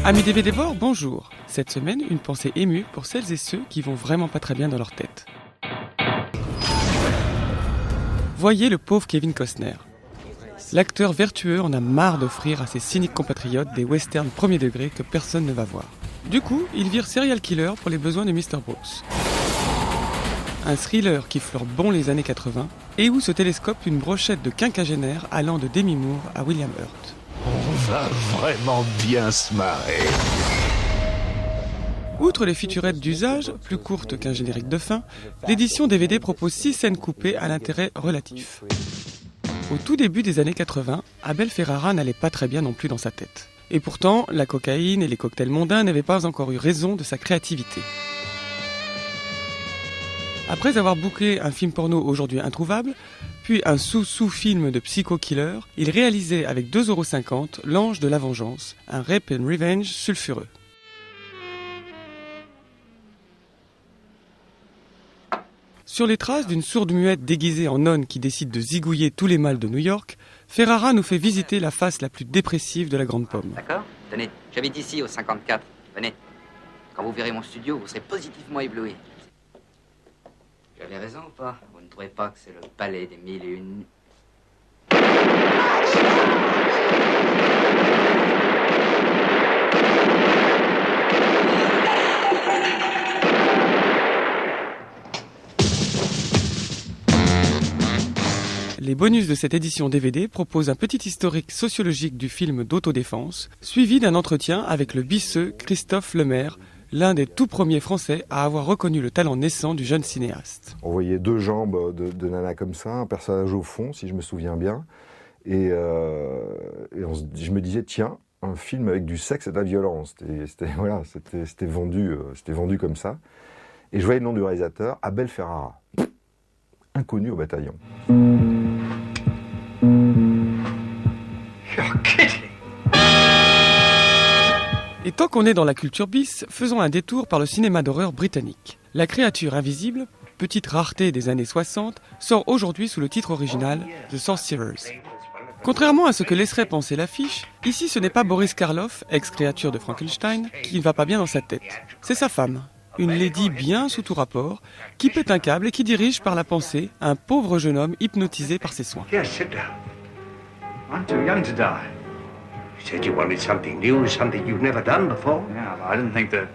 Amis DVDvores, bonjour. Cette semaine, une pensée émue pour celles et ceux qui vont vraiment pas très bien dans leur tête. Voyez le pauvre Kevin Costner. L'acteur vertueux en a marre d'offrir à ses cyniques compatriotes des westerns premier degré que personne ne va voir. Du coup, il vire serial killer pour les besoins de Mr. Brooks. Un thriller qui fleure bon les années 80 et où se télescope une brochette de quinquagénaires allant de Demi Moore à William Hurt. On va vraiment bien se marrer. Outre les featurettes d'usage, plus courtes qu'un générique de fin, l'édition DVD propose 6 scènes coupées à l'intérêt relatif. Au tout début des années 80, Abel Ferrara n'allait pas très bien non plus dans sa tête. Et pourtant, la cocaïne et les cocktails mondains n'avaient pas encore eu raison de sa créativité. Après avoir bouclé un film porno aujourd'hui introuvable, puis un sous-film de psycho-killer, il réalisait avec 2,50 € L'Ange de la Vengeance, un rape and revenge sulfureux. Sur les traces d'une sourde muette déguisée en nonne qui décide de zigouiller tous les mâles de New York, Ferrara nous fait visiter la face la plus dépressive de la Grande Pomme. D'accord ? Tenez, j'habite ici au 54. Venez. Quand vous verrez mon studio, vous serez positivement ébloui. J'avais raison ou pas ? Vous ne trouvez pas que c'est le palais des mille et une... Les bonus de cette édition DVD proposent un petit historique sociologique du film d'autodéfense, suivi d'un entretien avec le bisseux Christophe Lemaire, l'un des tout premiers Français à avoir reconnu le talent naissant du jeune cinéaste. On voyait deux jambes de nana comme ça, un personnage au fond, si je me souviens bien. Et je me disais, tiens, un film avec du sexe et de la violence. C'était vendu comme ça. Et je voyais le nom du réalisateur, Abel Ferrara, inconnu au bataillon. You're kidding. Et tant qu'on est dans la culture bis, faisons un détour par le cinéma d'horreur britannique. La créature invisible, petite rareté des années 60, sort aujourd'hui sous le titre original The Sorcerers. Contrairement à ce que laisserait penser l'affiche, ici ce n'est pas Boris Karloff, ex-créature de Frankenstein, qui ne va pas bien dans sa tête. C'est sa femme, une lady bien sous tout rapport, qui pète un câble et qui dirige par la pensée un pauvre jeune homme hypnotisé par ses soins. Yes, sit down. I'm too young to die. You said you wanted something new, something you've never done before. Yeah, but I didn't think that...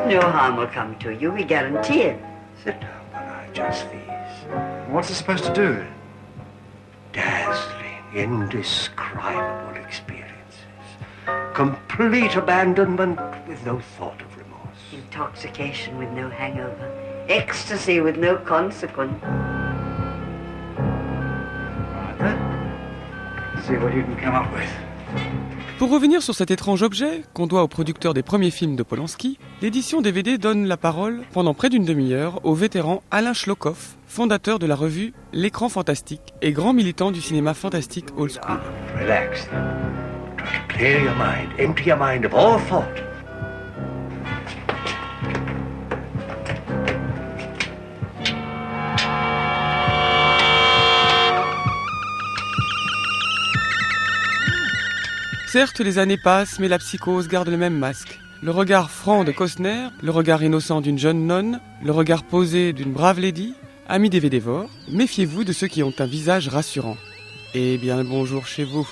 No harm will come to you, we guarantee it. Sit down while I adjust these. What's it supposed to do? Dazzling, indescribable experiences. Complete abandonment with no thought of remorse. Intoxication with no hangover. Ecstasy with no consequence. Right then. See what you can come up with. Pour revenir sur cet étrange objet, qu'on doit au producteur des premiers films de Polanski, l'édition DVD donne la parole, pendant près d'une demi-heure, au vétéran Alain Schlokhoff, fondateur de la revue L'Écran Fantastique et grand militant du cinéma fantastique old school. Relax. Try to clear your mind, empty your mind of all thought. Certes, les années passent, mais la psychose garde le même masque. Le regard franc de Costner, le regard innocent d'une jeune nonne, le regard posé d'une brave lady. Amis DVDvores, méfiez-vous de ceux qui ont un visage rassurant. Eh bien, bonjour chez vous.